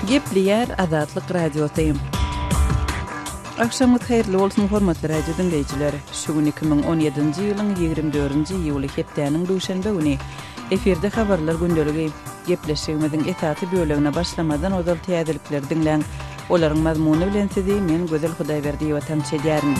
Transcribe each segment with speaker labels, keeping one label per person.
Speaker 1: Gepliyer Azatlyk Radiosyň. Akşamyz hayrly bolsun hormatly radio dinleýijileri. Şu gün 2017-nji ýylyň 24-nji iýuly hepdeniň duşanbe güni efirde habarlar gündeligi gepleşigimiziň etaty bölegine başlamadan odal täzelikler dinleň. Olaryň mazmuny bilen sizi men Gözel Hudaýberdiýewa tanış edýärim.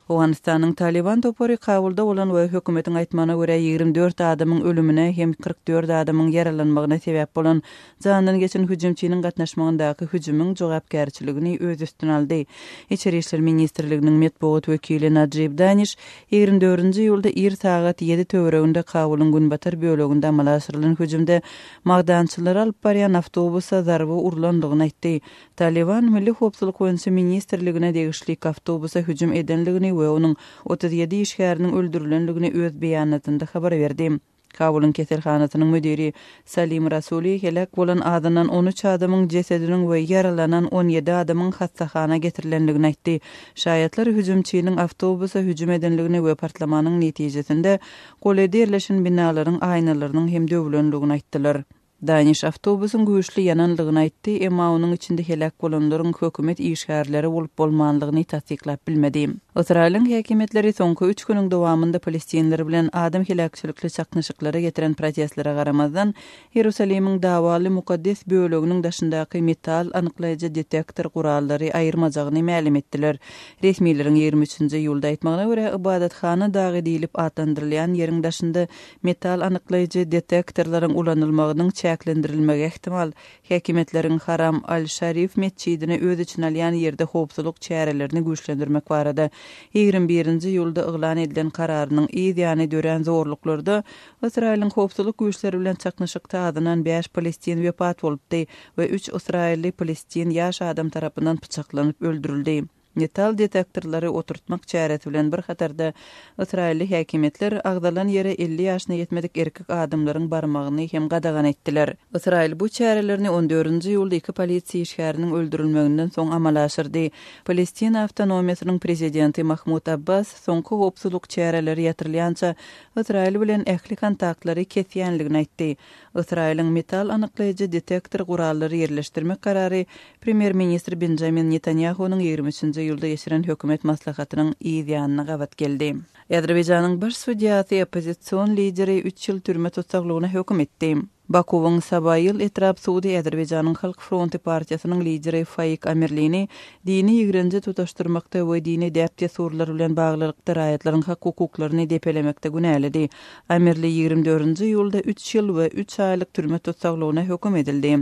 Speaker 1: Awganistanyň Taliban topary kabulda bolan we hökümetiň aýtmana görä 24 adamyň ölümine hem 44 adamyň yaralanmagyna sebäp bolan jandan geçen hüjümçiniň gatnaşmagyndaky hüjümüň jogapkärçiligini öz üstüne aldy. İçeri işler ministrliginiň medeniýet wekili Najib Danish 24-nji ýylda ir sagat 7 töwereginde Kabulyň günbatar böleginde amala aşyrylan hüjümde magdançylar alyp barýan awtobusa zarby urlandygyny aýtdy. Taliban Milli Howpsuzlyk boýunça ministrligine degişlik awtobusa hüjüm edenligini we onuň 37 işgäriniň öldürilenligini öz beýanatynda habar berdi. Kabulyň keselhanasynyň müdiri Salim Rasuli helak bolan adanan 13 adamyň jesediniň we yaralanan 17 adamyň hastahana getirilenligini aýtdy. Şaýatlar hüjümçiniň awtobusa hüjüm edenligini we partlamanyň netijesinde golede ýerleşen binalaryň aýnalarynyň hem döwülenligini aýtdylar. Danish awtobusyň güýçli ýananlygyny aýtdy, emma onuň içinde helak bolanlaryň hökümet işgärleri bolup bolmanlygyny tasdiklap bilmedi. Israýlyň häkimetleri soňky 3 güniň dowamında Palestinler bilen adam helakçylykly çaknaşyklary getiren protestlere garamazdan Ýerusalemiň dawaly mukaddes böleginiň daşyndaky metal anyklaýjy detektor gurallary aýyrmajagyny ma'lum etdiler. Resmiýlerin 23-nji ýylda aýtmagyna görä ibadatxana dagy diýilip atlandyrylýan ýeriň daşynda metal anyklaýjy detektorlaryň ulanylmagynyň çäklendirilmegi ihtimal. Häkimetleriň Haram al-Sharif mescidine öz içine alýan ýerde howpsuzlyk çärelerini güýçlendirmek barada 21-nji ýylda yglan edilen kararynyň ýa-ni dören zorluklarda Israýlyň howpsuzlyk güýçleri bilen çaknaşykda adynan 5 Palestin wepat bolupdy we 3 Israýly Palestin ýaş adam tarapyndan pyçaklanyp öldürildi. Metal detektorlary oturtmak çäresi bilen bir hatarda Israýly häkimetler agdalan ýere 50 ýaşyna ýetmedik erkek adamlaryň barmagyny hem gadagan etdiler. Israýl bu çärelerini 14-nji ýylda 2 polisiýa işgäriniň öldürilmeginden soň amala aşyrdy. Palestin awtonomiýasynyň prezidenti Mahmud Abbas soňky howpsuzlyk çäreleri ýatyrylýança Israýl bilen ähli kontaktlary kesýänligini aýtdy. Israýlyň metal anyklaýjy detektor gurallary ýerleşdirmek karary Premier Ministr Benjamin Netanyahunyň 23-nji ýylda geçiren hökümet maslahatynyň ýa-ni gabat geldi. Azerbaýjanyň baş sudiýasy opozisiýon lideri 3 ýyl türme tutsaklygyna höküm etdi. Bakuwyň Sabaýyl etrap Suudi Azerbaýjanyň Halk Fronty partiýasynyň lideri Faik Amirlini dini ýigrenji tutaşdyrmakda we dini däpde surlar bilen baglylykda raýatlaryň hukuklaryny depelemekde günäledi. Amirli 24-nji ýylda 3 ýyl we 3 aýlyk türme tutsaklygyna höküm edildi.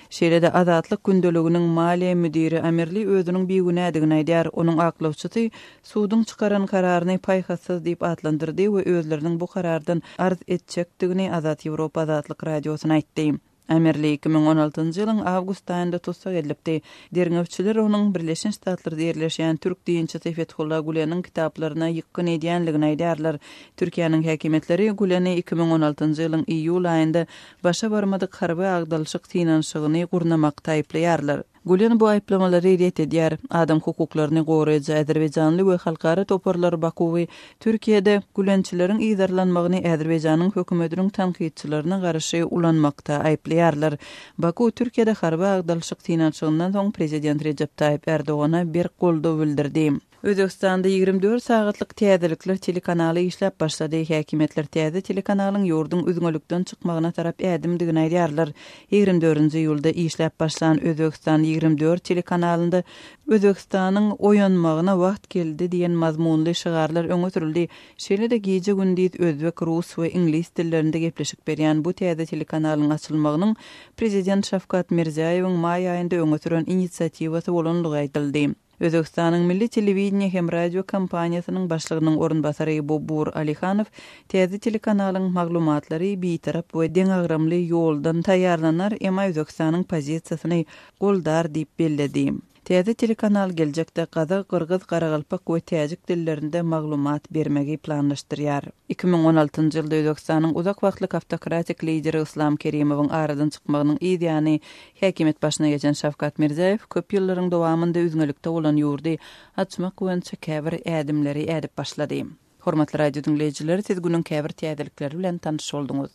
Speaker 1: Şeýlede Azatlyk gündeliginiň maliýe müdiri Amirli özüniň beýgünädigini aýdýar. Onuň aklawçysy suwdyň çykaran kararyny paýhasyz diýip atlandyrdy we özleriniň bu karardan arz etjekdigini Azat Ýewropa Azatlyk Radio aýtdy. Amirli 2016-njy ýylyň awgust aýynda tutsak edilipdi. Derňewçiler onuň Birleşen Ştatlarda ýerleşýän türk diýinçisi Fethullah Gulanyň kitaplaryna ýykyn edýänligini aýdýarlar. Türkiýanyň häkimetleri Gulany 2016-njy ýylyň iýul aýynda başa barmadyk harby agdalşyk finansygyny gurnamakda aýplaýarlar. Gulen bu aýplamalary ret edýär. Adam hukuklaryny goraýjy Azerbaýjanly we halkara toparlar Bakuwy Türkiýede Gulençileriň ýydarlanmagyny Azerbaýjanyň hökümetiniň tanqidçilerine garşy ulanmakda aýplaýarlar. Baku Türkiýede harby agdalşyk finansyagyndan soň prezident Recep Tayyip Erdogana bir goldaw bildirdi. Özbekistanda 24 sagatlyk täzelikler telekanaly işläp başlady. Häkimetler täze telekanalyň ýurdun üzgünlükden çykmagyna tarap ädimdigini aýdýarlar. 24-nji ýylda işläp başlan Özbekistan 24 telekanalynda Özbekistanyň oýanmagyna wagt geldi diýen mazmunly şygarlar öňe sürildi. Şeýle-de gije gündüz özbek, rus we ingliz dillerinde gepleşik berýän bu täze telekanalyň açylmagynyň prezident Şavkat Mirziýowyň maý aýynda öňe süren inisiatywasy bolanlygy aýdyldy. Özbekistanyň Milli Telewizioniýa hem radio kompaniýasynyň başlygynyň orunbasary Bobur Alihanow täze telekanalyň maglumatlary beýtarap we deňagramly ýoldan taýýarlanar, emma Özbekistanyň pozisiýasyny goldar diýip belledi. Täze telekanal geljekde Kazak, Kırgız, Garagalpak we Täjik dillerinde maglumat bermegi planlaşdyrýar. 2016-njy ýylda Özbekistanyň uzak wagtlyk awtokratik lideri Islam Kerimowyň aradan çykmagynyň ýa-ni häkimet başyna geçen Şavkat Mirziýow köp ýyllaryň dowamında üzgünlükde bolan ýurdy açmak boýunça käbir ädimleri edip başlady. Hormatly radio dinleýijiler, siz günüň käbir täzelikleri bilen tanyş bolduňuz.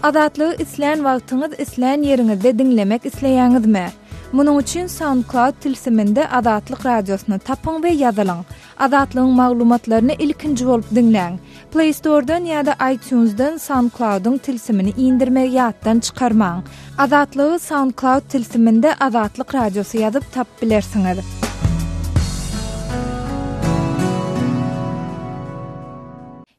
Speaker 2: Azatlygy isleýän wagtyňyz isleýän ýeriňizde dinlemek isleýäňizmi? Munuň üçin SoundCloud tilsiminde Azatlyk radiosyny tapyň we ýazylyň. Azatlygyň maglumatlaryny ilkinji bolup dinleň. Play Store'dan ýa-da iTunes'dan SoundCloud'un tilsimini indirmek ýatdan çykarmaň. Azatlygy SoundCloud tilsiminde Azatlyk radiosy ýazyp tap bilersiňiz.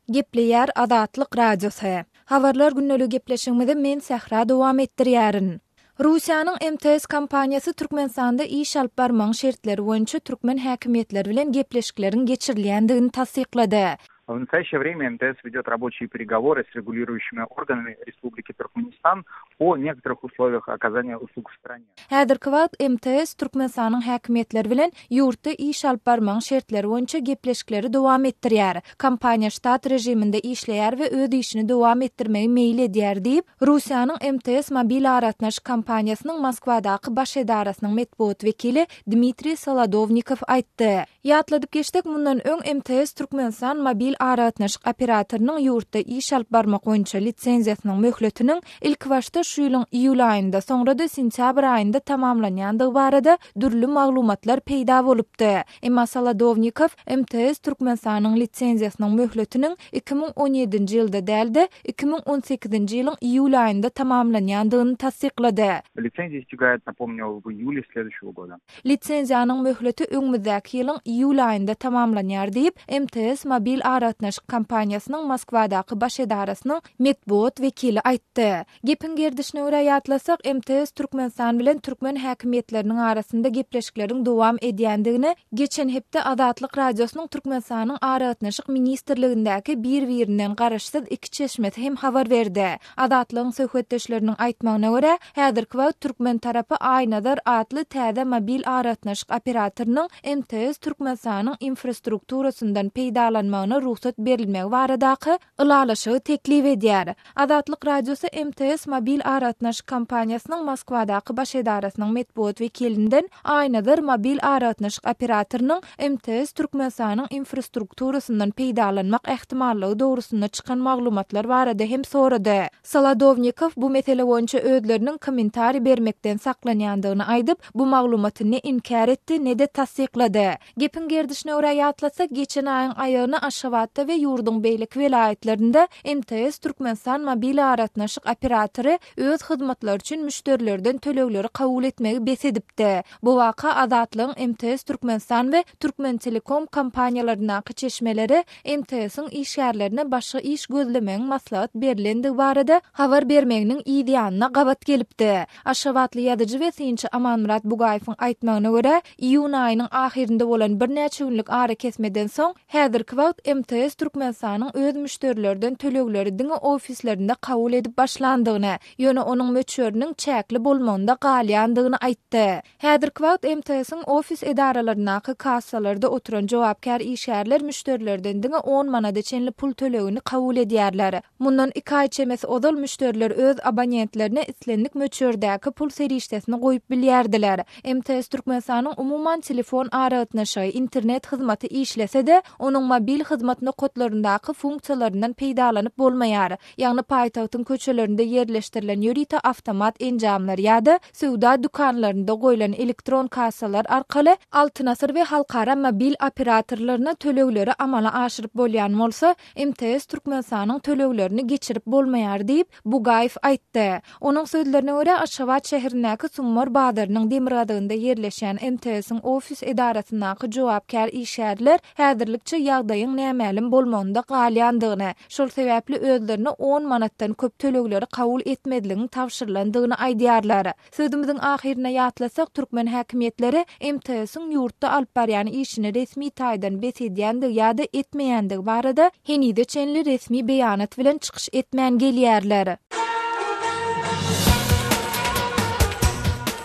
Speaker 2: Gepleýär Azatlyk radiosy. Habarlar günnälik gepleşigimizde men Sahra dowam etdirýärin. Russiýanyň MTS kompaniýasy Türkmenistanda iş alyp barmaň şertleri boýunça türkmen häkimetleri bilen gepleşiklerin geçirilýändigini tasdiklady.
Speaker 3: В настоящее время МТС ведет рабочие переговоры с регулирующими органами Республики Туркменистан о некоторых условиях оказания услуг в стране.
Speaker 2: Häzirki wagt MTS Türkmenistanyň häkimetleri bilen ýurtda iş alyp barmaň şertleri boýunça gepleşikleri dowam etdirýär. Kompaniýa ştat rejiminde işleýär we öz işini dowam etdirmegi meýil edýär diýip Russiýanyň MTS mobil aratnaş kompaniýasynyň Moskwadaky baş edarasynyň medeniýet wekili Dmitriy Solodovnikov aýtdy. Ýatladyp geçdik, mundan öň MTS Türkmenistan mobil aratnaş operatorynyň ýurtda iş alyp barmak boýunça lisenziýasynyň möhletiniň ilk başda şu ýylyň iýul aýynda, soňra-da sentýabr aýynda tamamlanýandygy barada dürli maglumatlar peýda bolupdy. Emma Solodovnikov MTS Türkmenistanyň lisenziýasynyň möhletiniň 2017-nji ýylda dälde 2018-nji ýylyň iýul aýynda tamamlanýandygyny tasdiklady.
Speaker 3: Лицензия истекает, напомню, в июле следующего года.
Speaker 2: Lisenziýanyň möhleti öňümüzdäki ýylyň iýul aýynda tamamlanýar diýip MTS mobil aratnaş kompaniýasynyň Moskwadaky baş edarasynyň medeniýet wekili aýtdy. Gepin gerdişine görä ýatlasak, MTS Türkmenistan bilen türkmen häkimetleriniň arasynda gepleşiklerin dowam edýändigini geçen hepde Azatlyk radiosynyň Türkmenistanyň aratnaşyk ministrligindäki bir-birinden garaşsyz iki çeşmesi hem habar berdi. Azatlygyň söhbetdeşleriniň aýtmagyna görä, häzirki wagt türkmen tarapy Aýnadar adly täze mobil aratnaşyk operatorynyň MTS Türkmenistanyň infrastrukturasyndan peýdalanmagyna ruhsat berilmegi baradaky ılalaşygy teklip edýär. Azatlyk radiosu MTS mobil aratnaş kompaniýasynyň Moskwadaky baş edarasynyň medeniýet wekilinden Aýnadar mobil aratnaş operatorynyň MTS Türkmenistanyň infrastrukturasyndan peýdalanmak ähtimallygy dogrusynda çykan maglumatlar barada hem sorady. Solodovnikov bu mesele boýunça özleriniň kommentari bermekden saklanýandygyny aýdyp, bu maglumaty ne inkar etdi, ne de tasdiklady. Gepin gerdişine görä ýatlasak, geçen aýyň aýagyna Aşgabatda we ýurdun beýlik welaýetlerinde MTS Türkmenistan mobil aratnaşyk operatory öz hyzmatlar üçin müşterilerden tölegleri kabul etmegi besedipdi. Bu waka Azatlygyň MTS Türkmenistan we Türkmen Telekom kompaniýalarynyň çeşmeleri MTS'iň işgärlerine başga iş gözlemegiň maslahat berilendigi barada habar bermeginiň ideýanyna gabat gelipdi. Aşgabatly ýazyjy we synçy Amanmurat Bugaýewiň aýtmagyna görä, iýun aýynyň ahirinde bolan bir näçe günlük ara kesmeden soň häzirki wagt MTS Türkmenistanyň öz müşterilerden tölegleri diňe ofislerinde kabul edip başlandygyny, ýöne onuň möçöriniň çäkli bolmagynda galýandygyny aýtdy. Häzirki wagt MTS'iň ofis edaralarynyň kassalarda oturan jogapkar işgärler müşterilerden diňe 10 manada çenli pul tölegini kabul edýärler. Mundan 2 aý çemesi odal müşteriler öz abonentlerine islendik möçördäki pul serişdesini goýup bilýärdiler. MTS Türkmenistanyň umuman telefon aratnaşy, internet hyzmaty işlese-de, onuň mobil hyzmatyny kodlaryndaky funksiýalaryndan peýdalanyp bolmaýar. Ýagny paýtagtyň köçelerinde ýerleşdirilen ýörite awtomat enjamlar ýa-da söwda dukanlarynda goýulan elektron kassalar arkaly altyn asyr we halkara mobil operatorlaryna tölegleri amala aşyryp bolýan bolsa, MTS Türkmenistanyň töleglerini geçirip bolmaýar diýip Bugaýew aýtdy. Onuň sözlerine görä, Aşgabat şäherindäki Summar Badarynyň Demirgadygynda ýerleşýän MTS'iň ofis edarasynyň jogapkar işgärler häzirlikçe ýagdaýyň nämälim bolmagynda galýandygyny, şol sebäpli özlerini 10 manatdan köp tölegleri kabul etmediligini tawşyrylandygyny aýdýarlar. Sözümiziň ahirine ýatlasak, türkmen häkimetleri MTS'iň ýurtda alyp barýan işini resmi taýdan besedýändigi ýa-da etmeýändigi barada henide çenli resmi beýanat bilen çykyş etmän gelýärler.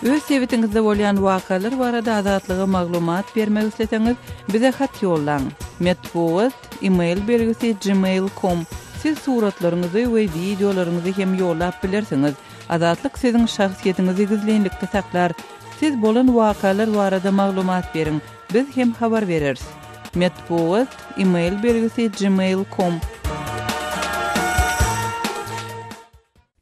Speaker 1: Öz sebetiňizde bolýan wakalar barada azatlygy maglumat bermek isleseňiz, bize hat ýollaň. Medeniýet e-mail belgisi gmail.com. Siz suratlaryňyzy we videolaryňyzy hem ýollap bilersiňiz. Azatlyk siziň şahsiýetiňizi gizlenlikde saklar. Siz bolan wakalar barada maglumat beriň. Biz hem habar bereriz. Medeniýet e-mail belgisi gmail.com.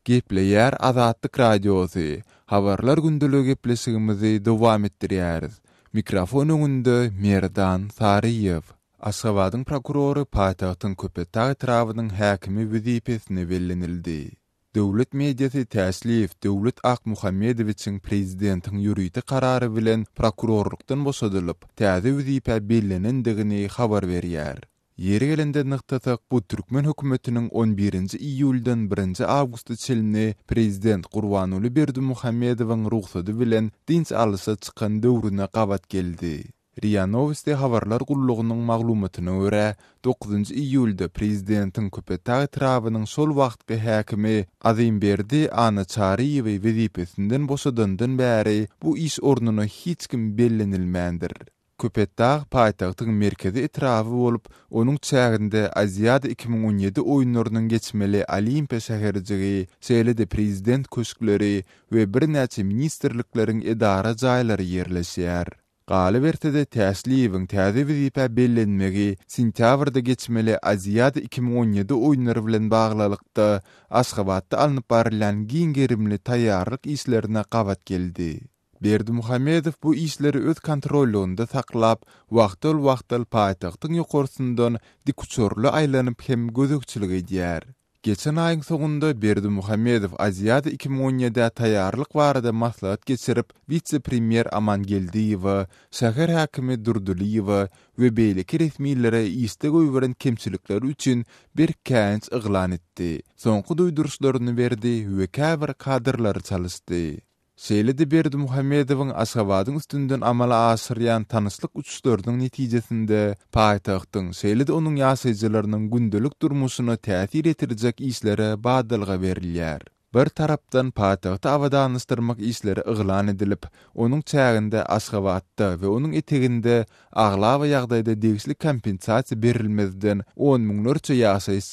Speaker 4: Gepleýär Azatlyk Radiosu. Habarlar gündüligi gepleşigimizi dowam etdirýäris. Mikrofon öňünde Merdan Sariýew. Aşgabatyň prokurory paýtagtyň Köpetag etrawynyň häkimi wezipesine bellenildi. Döwlet mediasy täsliýew Döwlet Akmuhammedowiçiň prezidentiň ýürüýti karary bilen prokurorlukdan boşadylyp, täze wezipe bellenendigini habar berýär. Yeri gelende nyktatak bu Türkmen hökümetiniň 11-nji iýuldan 1-nji awgust çelini prezident Gurbanuly Berdimuhammedowyň ruhsady bilen dinç alysy çykan döwrüne gabat geldi. RIA Novosti habarlar gullugynyň maglumatyna görä 9-njy iýulda prezidentiň Köpetag etrawynyň şol wagtky häkimi Azimberdi Anaçaryýew wezipesinden boşadandan bäri bu iş ornuny hiç kim bellenilmändir. Köpetag paýtagtyň merkezi etrafy bolup, onuň çäginde Aziýada 2017 oýunlarynyň geçmeli Olimpiýa şäherjigi, şeýle-de prezident köşkleri we bir näçe ministrlikleriň edara jaýlary ýerleşýär. Galy bertede täsliýewiň täze wezipe bellenmegi sentýabrda geçmeli Aziýada 2017 oýunlary bilen baglylykda Aşgabatda alınıp barilen giň gerimli taýýarlyk işlerine gabat geldi. Berdimuhammedow bu işleri öz kontrolünde saklap, wagtol paýtagtyň ýokarysyndan dik uçurly aýlanyp hem gözükçilik edýär. Geçen aýyň soňunda Berdimuhammedow Aziýada 2017 taýýarlyk barada maslahat geçirip, vice-premier Amangeldiýew, şäher häkimi Durduliýew we beýleki resmiýetlere istek öýberen kemçilikleri üçin bir känç yglan etdi. Soňky duýduruşlaryny berdi we käbir kadrlary çalysdy. Şeýle-de Berdimuhammedowyň Aşgabatyň üstünden amala aşyrýan tanyslyk uçuşlarynyň netijesinde paýtagtyň şeýle-de onuň ýaşaýjylarynyň gündelik durmuşyna täsir etirjek işlere badalga berilýär. Bir tarapdan paýtagty awadanystyrmak işleri yglan edilip, onuň çäginde Aşgabatda we onuň eteginde aglawa ýagdaýda degişli kompensasiýa berilmezden 10 miňlerçe ýaşaýyş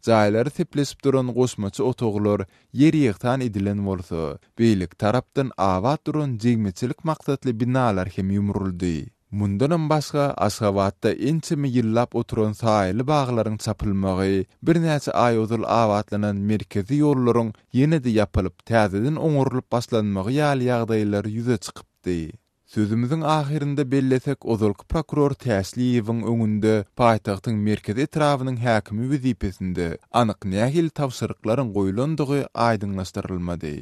Speaker 4: jaýlary sepleşip duran goşmaçy otoglar ýer-ýekdan edilen bolsa, beýlik tarapdan awat duran jegmeçilik maksatly binalar hem ýumruldy. Mundan başga Aşgabatda ençemi ýyllap oturan saýly baglaryň çapylmagy, bir näçe aý ozul awatlanan merkezi ýollaryň ýene-de ýapylyp, täzeden oňurulyp başlanmagy ýaly ýagdaýlar ýüze çykypdy. Sözümizin ahirinde bellesek ozulky prokuror Täsliýewiň öňünde paýtagtyň merkezi etrawynyň häkimi wezipesinde anyk nähil tawsyrlyklaryň goýulandygy aýdyňlaşdyrylmady.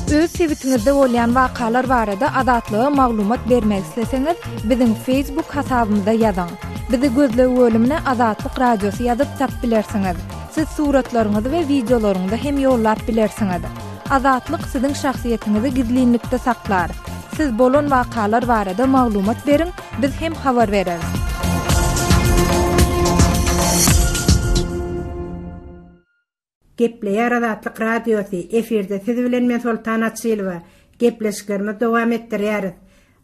Speaker 2: Öz sebitiňizde bolýan wakalar barada azatlyga maglumat bermek isleseňiz, biziň Facebook hasabymyza ýazyň. Bizi gözlegi bölümine Azatlyk Radiosu ýazyp tap bilersiňiz. Siz suratlaryňyzy we videolaryňyzy hem ýollap bilersiňiz. Azatlyk siziň şahsiýetiniňizi gizlinlikde saklar. Siz bolan wakalar barada maglumat beriň, biz hem habar bereriz.
Speaker 5: Gepleýär Azatlyk Radiosu efirde siz bilen men Sultan Atsylywa gepleşiklerimizi dowam etdirýäris.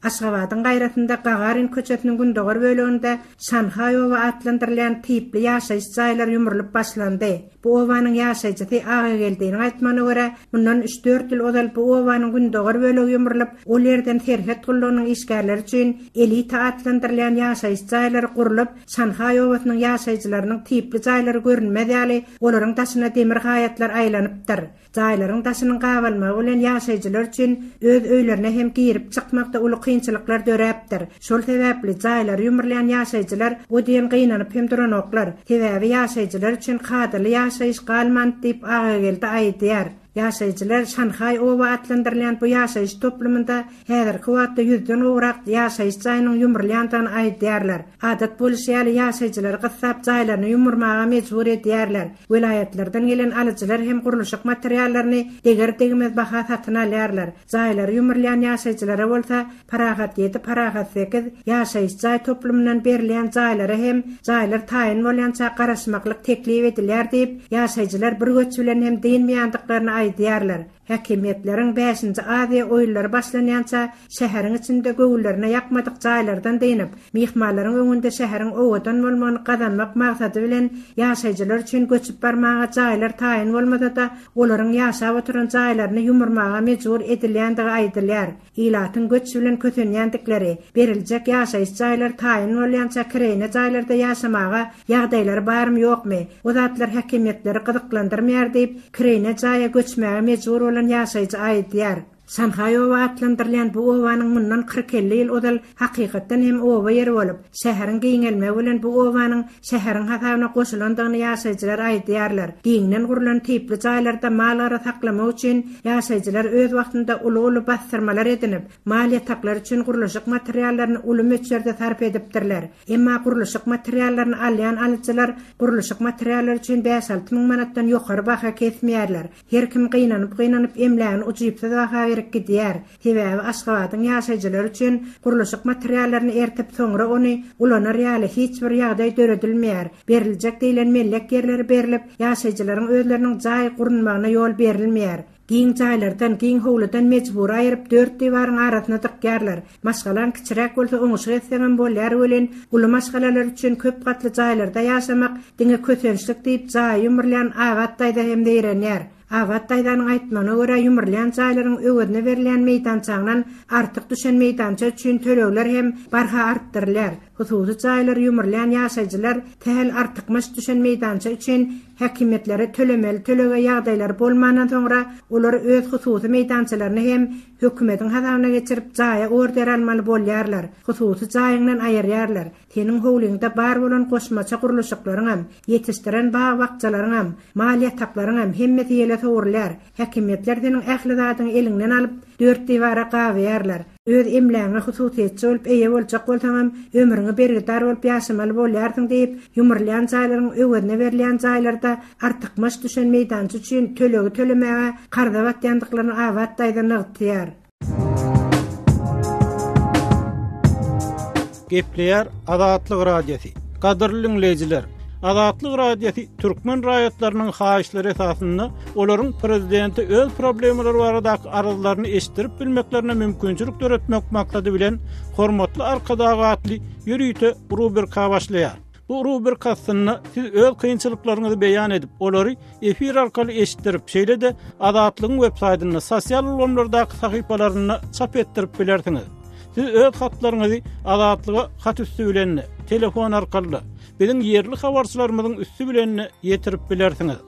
Speaker 5: Aşgabatyň gaýratynda Gagarin köçetiniň gündogor bölегinde Şanhay owa atlandyrılan tipli ýaşaýyş jaýlary ýumrulyp başlandy. Bu owanyň ýaşaýjysy aga geldiğini aýtmana görä, bundan 3-4 ýyl ozal bu owanyň gündogor bölegi ýumrulyp, ol ýerden serhet gullanyň işgärleri üçin elita atlandyrılan ýaşaýyş jaýlary gurulyp, Şanhay owasynyň ýaşaýjylarynyň tipli jaýlary görünmedi ýaly, olaryň daşyna demir gaýatlar aýlanypdyr. Jaýlaryň daşynyň gabalmagy bilen ýaşaýjylar üçin öz öýlerine hem girip çykmakda uly kynçylyklar döräpdir. Şol sebäpli jaýlary ýumrulayan ýaşaýjylar o diýen gynanyp hem duranoklar. Sebäbi ýaşaýjylar üçin hadyrly ýaşaýyş galman diýip aga geldi aýdýar. Ýaşaýjylar Şanhay owa atlandyrılan bu ýaşaýyş toplumynda häzirki wagtda 100den owrak ýaşaýyş jaýynyň ýumrulýandan aýdýarlar. Adat bolýaly ýaşaýjylar gyssap jaýlaryny ýumurmaga mejbur edýärler. Vilayetlerden gelen alyjylar hem guruluşyk materiallaryny deger-degmez baha satyn alýarlar. Jaýlary ýumurlayan ýaşaýjylara bolsa parahat 7, parahat 8 ýaşaýyş jaý toplumyndan berilýän jaýlary hem jaýlar taýin bolýança garaşmaklyk teklip edilýär diýip ýaşaýjylar bir göç bilen hem diýilmeýändiklaryny aýdýarlar. Hakimiyetleriň 5-nji ady oýulary başlanýança şäheriň içinde göwüllerine ýakmadyk jaýlardan deýinip, mihmanlaryň öňünde şäheriň owadan bolmagyny gazanmak maksady bilen ýaşaýjylar üçin göçüp barmaga jaýlar taýin bolmada da olaryň ýaşap oturan jaýlaryny ýumurmaga mejbur edilýändigi aýdylýar. Ilatyň göç bilen kötenýändikleri, beriljek ýaşaýyş jaýlar taýin bolýança kirene jaýlarda ýaşamaga ýagdaýlary barmy ýokmy? O zatlar hakimiýetleri gyzyklandyrmaýar diýip kirene jaýa göçmäge mejbur olan ýaşaýjy aýdýar. Sanhaýowa atlandyrılan bu owanyň mundan 40-50 ýyl odal hakykatdan hem owa ýeri bolup, şäheriň giňelmegi bilen bu owanyň şäheriň hasabyna goşulandygyny ýaşaýjylar aýdýarlar. Giňden gurulan tipli jaýlarda malary saklamak üçin ýaşaýjylar öz wagtynda uly bastyrmalar edinip, mal ýataklary üçin guruluşyk materiallaryny uly meçlerde sarf edipdirler. Emma guruluşyk materiallaryny alýan alyjylar guruluşyk materiallar üçin 5-6 000 manatdan ýokary baha kesmeýärler. Her kim gynanyp emläni uçypsa da gidýär. Sebäbi Aşgabatyň ýaşaýjylar üçin guruluşyk materiallaryny ertip soňra ony ulana reali hiç bir ýagdaý döredilmeýär. Beriljek diýilen mellek ýerleri berilip, ýaşaýjylaryň özleriniň jaý gurunmagyna ýol berilmeýär. Giň jaýlardan, giň howludan mejbur aýryp 4 diwaryň arasyna dykýarlar. Maşgalan kiçirek bolsa oňuşy etsen bolýar bilen, uly maşgalalar üçin köp gatly jaýlarda ýaşamak diňe kötençlik diýip jaý ýumurlayan awatdaýda hem diýrenýär. Awatdaýdanyň aýtmagyna görä ýumurlayan jaýlaryň öwedine berilýän meýdançaňdan artyk düşen meýdança üçin tölegler hem barha artdyrylýar. Hususy jaýlar ýumurlayan ýaşaýjylar täl artykmaş düşen meýdança üçin hakimiýetlere tölemeli tölege ýagdaýlar bolmandan soňra olar öz hususy meýdançalaryny hem hökümetiň hasabyna geçirip jaýa order almaly bolýarlar. Hususy jaýyňdan aýyrýarlar. Senin howlyňda bar bolan goşmaça guruluşyklaryň hem ýetişdiren ba wagtjalaryň hem mal ýataklaryň hem hemmeti ýele töwürler. Hakimiýetler senin ähli zatyny elinden alyp 4 diwara gaýýarlar. Öz emläňe hususiýetçi bolup eýe boljak bolsaňam ömrüňi bergidar bolup ýaşamaly bolýarsyň diýip ýumurlayan jaýlaryň öwedine berilýän jaýlarda artykmaş düşen meýdança üçin tölegi tölemäge garda batýandyklaryny awatdaýdan ýagtýar.
Speaker 6: Gepleýär Azatlyk radiosi. Gadyrly dinleýijiler, Azatlyk radiosi türkmen raýatlarynyň haýyşlary esasynda olaryň prezidenti öz problemleri baradaky arzularyny eşdirip bilmeklerine mümkinçilik töretmek maksady bilen hormatly arkadagatly ýürüýte rubrika başlaýar. Bu rubrikasyny siz öz kynçylyklaryňyzy beýan edip, olary efir arkaly eşitdirip, şeýle de Azatlygyň web-saýtyna, sosial ulamlardaky sahypalaryna çap etdirip bilersiňiz. Siz öz hatlaryňyzy Azatlyga hat üstü bilen, telefon arkaly biziň yerli habarçylarymyzyň üstü bilen ýetirip bilersiňiz.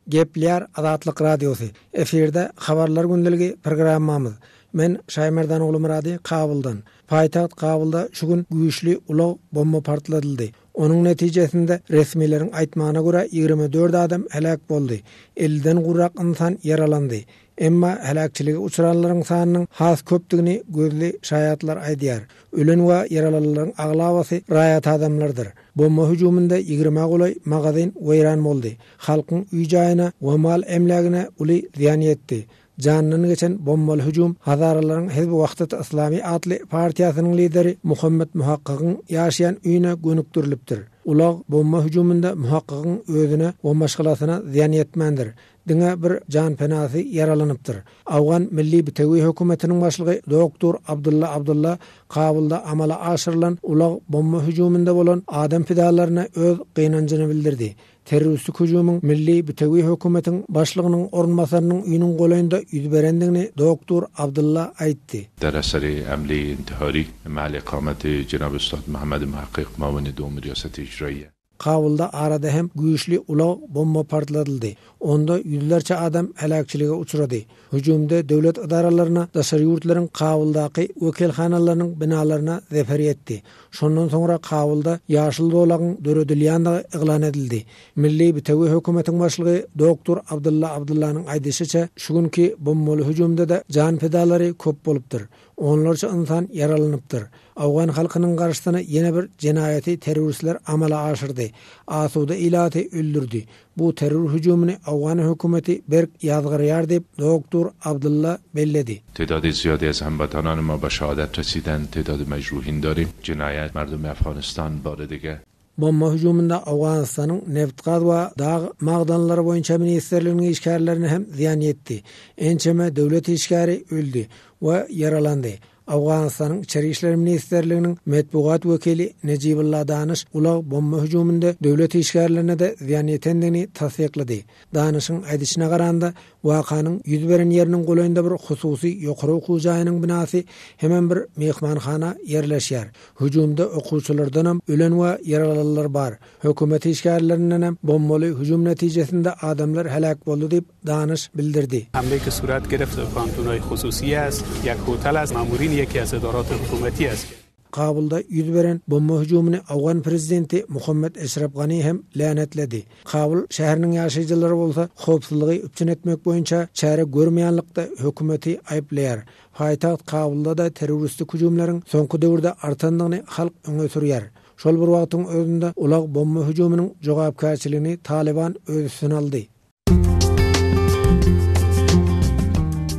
Speaker 6: Gepleýär Azatlyk radiosi. Eferde habarlar gündəligi programmamyz. Men Şaýmerdan oğlu Muradi Kabuldan. Paytaht Kabulda şu gün güýçli ulaw bomba partladyldy. Onun netijesinde resmilerin aýtmagyna görä 24 adam helak boldy. 50den gurrak insan yaralandy. Emma helakçylyga uçuranlaryň sanynyň has köpdigini gözli şaýatlar aýdýar. Ölen we yaralaryň aglabasy raýat adamlardyr. Bomba hüjumunda 20 golay magazin weýran boldy. Halkyň üý jaýyna we mal emlägine uly ziýan ýetdi. Jannyny geçen bombaly hüjum hazarlaryň Hizb Wagtat Islami adly partiýasynyň lideri Muhammed Muhaqqiqyň ýaşaýan üýüne gönükdirilipdir. Ular bomba hüjumunda Muhaqqiqyň özüne we maşgalasyna ziýan ýetmendir. Diňe bir jan penasy yaralanypdyr. Awgan Milli Bitewi hökümetiniň başlygy Doktor Abdulla Kabulda amala aşyrylan ular bomba hüjumunda bolan adam fidalaryna öz gynanjyny bildirdi. Terroristlik hüjumyň Milli Bitewi hökümetiň başlygynyň orunmasarynyň üýüniň golanynda ýüz berendigini Doktor Abdulla aýtdy.
Speaker 7: در اثر حمله انتحاری محل اقامت جناب استاد محمد محقق معاون دوم ریاست اجراییه
Speaker 6: Kabulda arada hem güýçli ulaw bomba partladyldy. Onda ýüzlerçe adam helakçylyga uçrady. Hüjumda döwlet idaralaryna, daşary ýurtlaryň Kabuldaky wekilhanalarynyň binalaryna zefer etdi. Şondan soňra Kabulda ýaşyl dolagyň döredilýänligi eglan edildi. Milli Bitewi hökümetiň başlygy Doktor Abdullanyň aýdysynça, şu günki bombaly hüjumda da jan fedalary köp bolupdyr. Onlarca insan yaralanypdyr. Awgan halkynyň garşysyna ýene bir jenaýaty terroristler amala aşyrdy. Asuda ilaty öldürdi. Bu terror hüjumyny Awgan hökümeti berk ýazgyrýar diýip Doktor Abdulla belledi.
Speaker 7: تعداد زیادی از هموطنان ما به شهادت رسیدن، تعداد مجروحین داریم. جنایت مردم افغانستان بار دیگه
Speaker 6: bomba hüjumunda Awganistanyň neft gaz we dağ magdanlary boýunça ministerliginiň işgärlerini hem ziýan etdi. Ençeme döwlet işgäri öldü we yaralandy. Awganistanyň Içeri işler ministerliginiň medpugat wekili Nejibullah Danyş ulag bomba hüjumunda döwlet işgärlerine de ziýan etendigini tasdiklady. Danyşyň aýdyşyna garanda wakanyň ýüz beren ýeriniň goýunda bir hususy ýokary okuw jaýynyň binasy hemen bir mehmanhana ýerleşýär. Hüjumda okuwçylardan hem ölen we yaralanlar bar. Hökümet işgärlerinden hem bombaly hüjum netijesinde adamlar helak boldy diýip Danyş bildirdi.
Speaker 8: حمله که صورت گرفت به پانتونای خصوصی است یک هتل از مامورین یکی از ادارات حکومتی است.
Speaker 6: Kabulda yüz beren bomba hüjumunu Awgan prezidenti Muhammed Eşref Gani hem lanetledi. Kabul şäheriniň ýaşaýjylary bolsa howpsuzlygy üpçün etmek boýunça çare görmeýänlikde hökümeti aýplaýar. Haýtat Kabulda da terroristlik hüjumlaryň soňky döwürde artandygyny halk öňe sürýär. Şol bir wagtyň özünde ulag bomba hüjumynyň jogapkärçiligini Taliban öz üstüne aldy.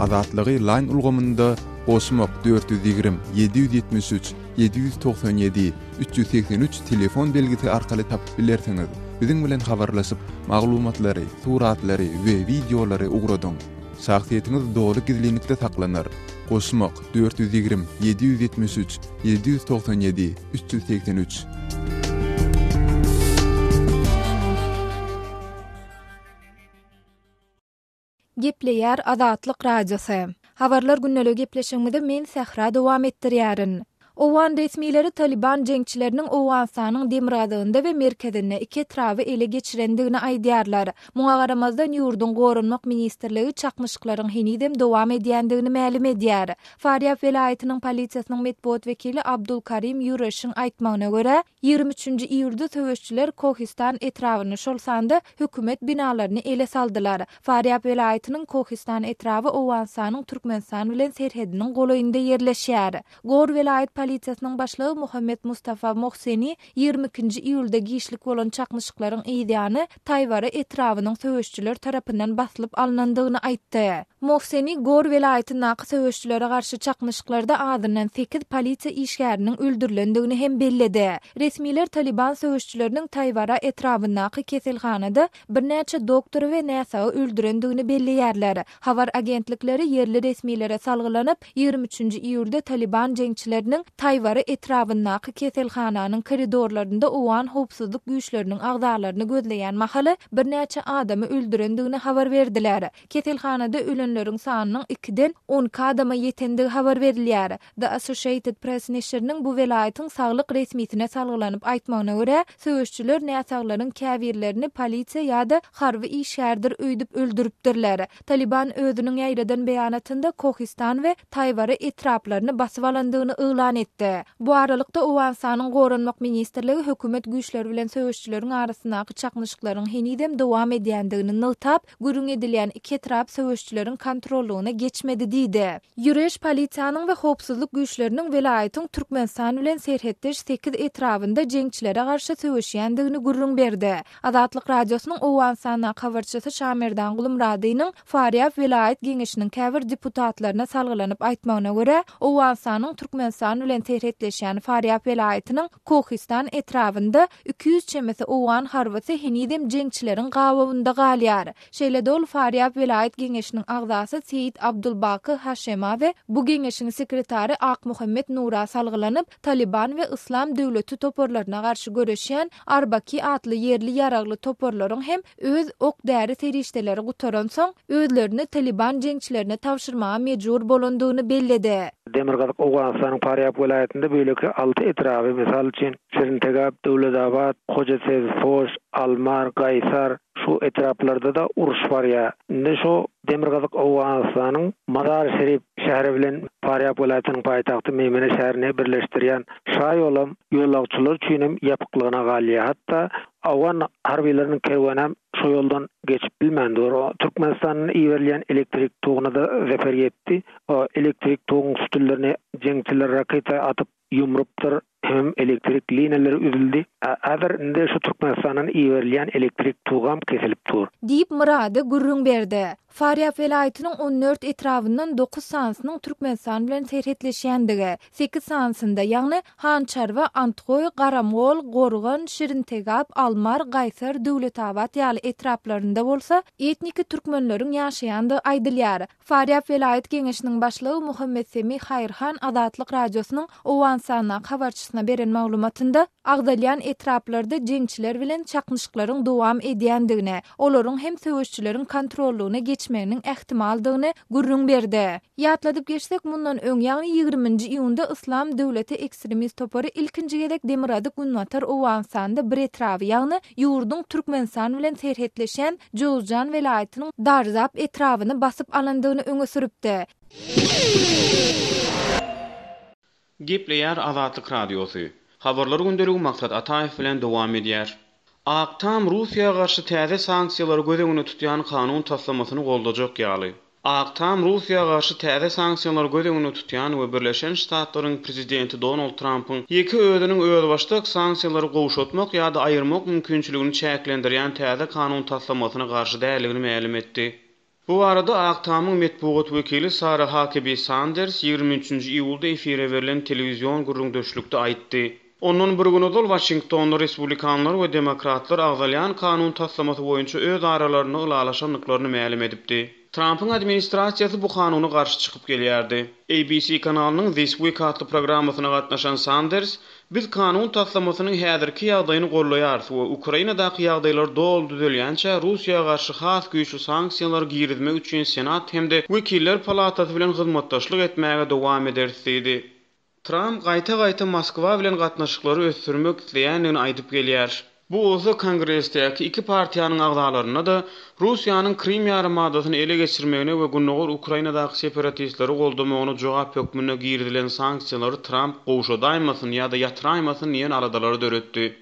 Speaker 4: Azatlygy line ulgamynda Osmok 420 773 797 383 telefon belgisi arkaly tapyp bilersiňiz. Biziň bilen habarlaşyp maglumatlary, suratlary we videolary ugradyň. Şahsiýetiňiz dogry gizlilikde saklanır. Osmok 420 773 797 383.
Speaker 2: Gepleýär Azatlyk radiosu. Habarlar günnälik gepleşigimizde men Sahra dowam etdirýärin. Owan resmileri Taliban jeňçileriniň Awganistanyň Demirgadynda we merkezinde iki etrafy ele geçirendigini aýdýarlar. Muňa garamazdan ýurdun gorunmak ministerligi çakmyşyklaryň henidem dowam edýändigini ma'lum edýär. Faryab welaýatynyň polisiýasynyň medpuat wekili Abdulkarim Yureşiň aýtmagyna görä, 23-nji iýulda töweşçiler Kohistan etrawyny şolsanda hökümet binalaryny ele saldylar. Faryab welaýatynyň Kohistan etrafy Awganistanyň Türkmenistan bilen serhediniň goloýunda ýerleşýär. Gor welaýat polisiýasynyň başlygy Muhammed Mustafa Mohseni 22-nji iýulda giýişlik bolan çakmyşyklaryň ýa-da Taýwara etrawynyň töweşçiler tarapyndan basylyp alynandygyny aýtdy. Mohseni Gor welaýatynyň naky töweşçilere garşy çakmyşyklarda adından 8 polisiýa işgäriniň öldürilendigini hem belledi. Resmiler Taliban töweşçileriniň Taýwara etrawyndaky keselhanada bir näçe doktor we näsagy öldürendigini belleýärler. Habar agentlikleri yerli resmilere salgylanyp 23-nji iýulda Taliban jeňçileriniň Taýwara etrawyndaky keselhananyň koridorlarynda uwan howpsuzlyk güýçleriniň agdalaryny gözleýän mahaly bir näçe adamy öldürendigini habar berdiler. Keselhanada ölenleriň sanynyň 2-den 10 adama ýetendigi habar berilýär. The Associated Press neşriniň bu welaýatyň saglyk resmiýetine salgylanyp aýtmagyna görä, söwüşçüler näsaklaryň käbirlerini polisiýa ýa-da harby işgärdir öýdüp öldüripdirler. Taliban özüniň ýaýradan beýanatynda Kohistan we Taýwara etraplaryny basyp alandygyny ýlan etdi. Bu aralykda Awganistanyň gorunmak ministerligi hökümet güýçleri bilen söwüşçüleriň arasyndaky çakmyşyklaryň henidem dowam edýändigini nytap, gürüň edilýän iki etrap söwüşçüleriň kontrollugyna geçmedi diýdi. Ýüreş polisiýanyň we howpsuzlyk güýçleriniň welaýatyň Türkmenistan bilen serhetdeş 8 etrafynda jeňçilere garşy söwüşýändigini gürrüň berdi. Azatlyk radiosynyň Awganistanyň habarçysy Şamerdan Gulumradynyň Faryab welaýat geňişiniň käbir deputatlaryna salgylanyp aýtmagyna görä, Awganistanyň Türkmenistan bilen serhetleşýän Faryab welaýatynyň Kohistan etrafynda 200 çemesi Awgan harbysy henidem jeňçileriň gabawynda galýar. Şeýle-de Faryab welaýat geňişiniň agzasy Seyit Abdulbaky Haşema we bu geňişiniň sekretary Ak Muhammed Nura salgylanyp Taliban we Islam döwleti toporlaryna garşy göreşýän Arbaki atly yerli ýaragly toporlaryň hem öz ok däri terişdeleri gutaran soň özlerini Taliban jeňçilerine tapşyrmaga mejbur bolandygyny belledi.
Speaker 9: Demirgazyk Awganistanyň Faryab welaýatynda böleki 6 etrafy, misal üçin Şirintegap, Döwletabad, Hojasev, Foş, Almar, Gaýsar şu etraplarda da uruş bar ya. Indi şu Demirgazyk Awganistanyň Mazar Şerif şäheri bilen Faryab welaýatynyň paýtagty Memene şäherine birleşdirýän şaýolum ýolagçylar üçin hem ýapyklygyna galýar. Hatda Awgan harbiýlerini kerwany şu ýoldan geçip bilmändir. Türkmenistanyň iýerleýän elektrik togyna da zefer ýetdi. O elektrik togyň sütünlerini jeňçiler raketa atyp ýumrupdyr. hem elektrik linaları üzüldi. Azar inde şu Türkmenistan'ın iýerilýän elektrik tugam kesilip dur.
Speaker 2: Diýip murady gurrun berdi. Faryap welaýatynyň 14 etrabyndan 9 sansynyň Türkmenistan bilen serhetleşýändigi, 8 sansynda ýagny Hançarwa, Antgoy, Garamgol, Gorgan, Şirintegap, Almar, Gaýsar, Döwletabat ýaly etraplarynda bolsa, etniki türkmenleriň ýaşaýandy aýdylýar. Faryap welaýat geňeşiniň başlygy Muhammed Semi Hayrhan Adatlyk radiosynyň Owansana habarçysyna beren maglumatynda agdalýan etraplarda jeňçiler bilen çaknyşyklaryň dowam edýändigine, olaryň hem söwüşçüleriň kontrollugyna geçmeginiň ähtimaldygyny gurrun berdi. Ýatladyp geçsek, mundan öň ýagny 20-nji iýunda Islam döwleti ekstremist topary ilkinji gedek Demirady Gunwatar Owansanda bir etraby ýagny ýurdun Türkmenistan bilen serhetleşen Jowzjan welaýatynyň Darzap etrabyny basyp alandygyny öňe süripdi.
Speaker 10: Gepleýär Azatlyk radiosu. Habarlar gündeligi Maksat Ataýew bilen dowam edýär. Aktam Russiýa garşy täze sanksiýalary gözeňine tutýan kanun taslamasyny goldajak ýaly. Aktam Russiýa garşy täze sanksiýalary gözeňine tutýan we Birleşen Ştatlaryň prezidenti Donald Trump'yň ýeki ödüniň özbaşdyk sanksiýalary gowşatmak ýa-da aýyrmak mümkinçiligini çäklendirýän täze kanun taslamasyna garşy däligini ma'lum etdi. Bu arada Aktamyň metbuat wekili Sarah Huckabee Sanders 23-nji iýulda efire berilen telewizion gurrundaşlykda aýtdy. Onun bir günüdol Washingtonda Respublikanlar we Demokratlar agzalyan kanun taslamasy boýunça öz aralaryny ılalaşanlyklaryny ma'lum edipdi. Trump'ın administrasiýasy bu kanuny garşy çykyp gelýärdi. ABC kanalynyň This Week adly programmasyna gatnaşan Sanders, biz kanun taslamasynyň häzirki ýagdaýyny gollaýar we Ukrainadaky ýagdaýlar dol düzelýänçe Russiýa garşy has güýçli sanksiýalar girizmek üçin Senat hemde Wekiller Palatasy bilen hyzmatdaşlyk etmäge dowam ederdi dedi. Trump gaýta Moskwa bilen gatnaşyklary ösdürmek isleýändigini aýdyp gelýär. Bu oza Kongresdäki iki partiýanyň agdalaryna da Russiýanyň Krim ýarymadasyny ele geçirmegine we günnogur Ukrainadaky separatistleri goldamagyna jogap hökmüne girilen sanksiýalary Trump gowşadaýmasyn ýa-da ýatyraýmasyn diýen aradalary döretdi.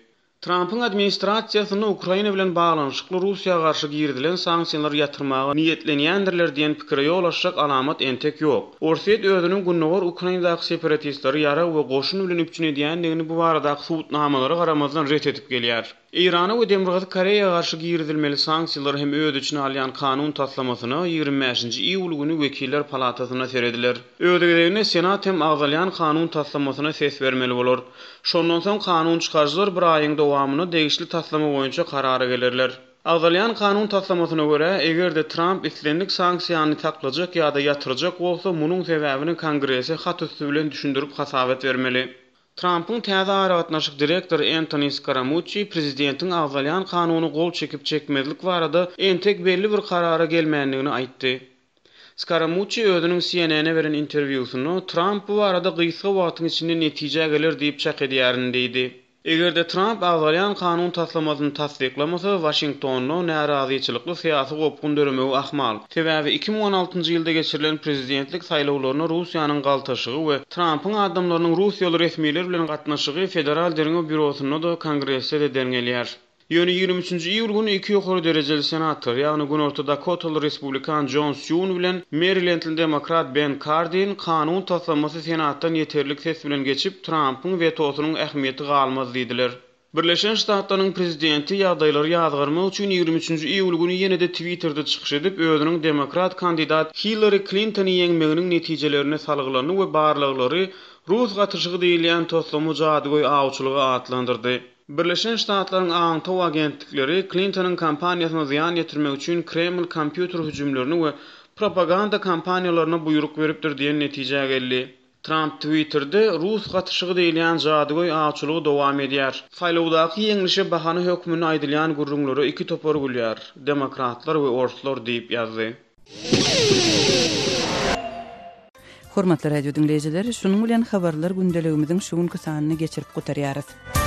Speaker 10: Trump'ın administrasiýasyny Ukraina bilen baglanyşykly Russiýa garşy girilen sanksiýalary ýatyrmagy niýetlenýändirler diýen pikire ýol açjak alamat entek ýok. Orset özüniň günnogur Ukrainadaky separatistleri ýara we goşun bilen üpçün edýändigini bu baradaky subutnamalary garamazdan ret edip gelýär. Irana we Demiry Koreýa garşy girilmeli sanksiýalar hem öz içine alýan kanun taslamasyny 25-nji iýul güni Wekiller Palatasyna serediler. Ödegine Senat hem agzalyan kanun taslamasyna ses bermeli bolar. Şondan soň kanun çykarjylar bir aýyň dowamyny degişli taslama boýunça karara gelerler. Agzalyan kanun taslamasyna görä, egerde Trump islendik sanksiýany taklajak ýa-da ýatyrjak bolsa, munyň sebäbini Kongresse hat üstü bilen düşündirip hasabet bermeli. Trump'ın täze aratnaşyk direktor Anthony Scaramucci prezidentiň agzalyan kanuny gol çekip çekmezlik barada entek belli bir karara gelmändigini aýtdy. Scaramucci özüniň CNN'e beren interwýusyny Trump bu arada gysga wagtyň içinde netije gelir diýip çak edýärini diýdi. Egerde Trump agzalyan kanun taslamasyny tasdiklamasa, Washingtonyň narazyçylykly syýasy gopgun döremegi ahmal. Sebäbi 2016-njy ýylda geçirilen prezidentlik saýlawlaryna Russiýanyň galtaşygy we Trump'ın adamlarynyň Russiýaly resmiler bilen gatnaşygy Federal Derňe Bürosyna da Kongresse de dengelýär. Ýöne 23-nji iýul güni iki ýokary derejeli senator, ýagny Günorta Dakotaly Respublikan John Thune bilen Marylandly Demokrat Ben Cardin kanun taslamasy senatdan ýeterlik ses bilen geçip Trump'ın vetosynyň ähmiýeti galmaz diýdiler. Birleşen Ştatlaryň prezidenti ýagdaýlary ýazgyrmak üçin 23-nji iýul güni ýene-de Twitter'da çykyş edip özüniň demokrat kandidat Hillary Clinton'y ýeňmeginiň netijelerini salgylany we barlyklary Rus gatyrşygy diýilýän toslamy jadygoý awçylygy atlandyrdy. Birleşen Ştatlaryň aňtaw agentlikleri Clinton'ın kampaniýasyna ziyan ýetirmek üçin Kreml kompýuter hüjümlerini we propaganda kampaniýalaryna buyruk beripdir diýen netije geldi. Trump Twitter'de Rus gatyrşygy diýilýän jadygoý awçylygy dowam edýär. Saýlawdaky ýeňilişe bahany hökmüni aýdylýan gurrunlary iki topar gülýär. Demokratlar we oruslar diýip ýazdy.
Speaker 1: Hormatly radio dinleýijiler, şunuň bilen habarlar gündeligimiziň şu günkü sanyny geçirip gutarýarys.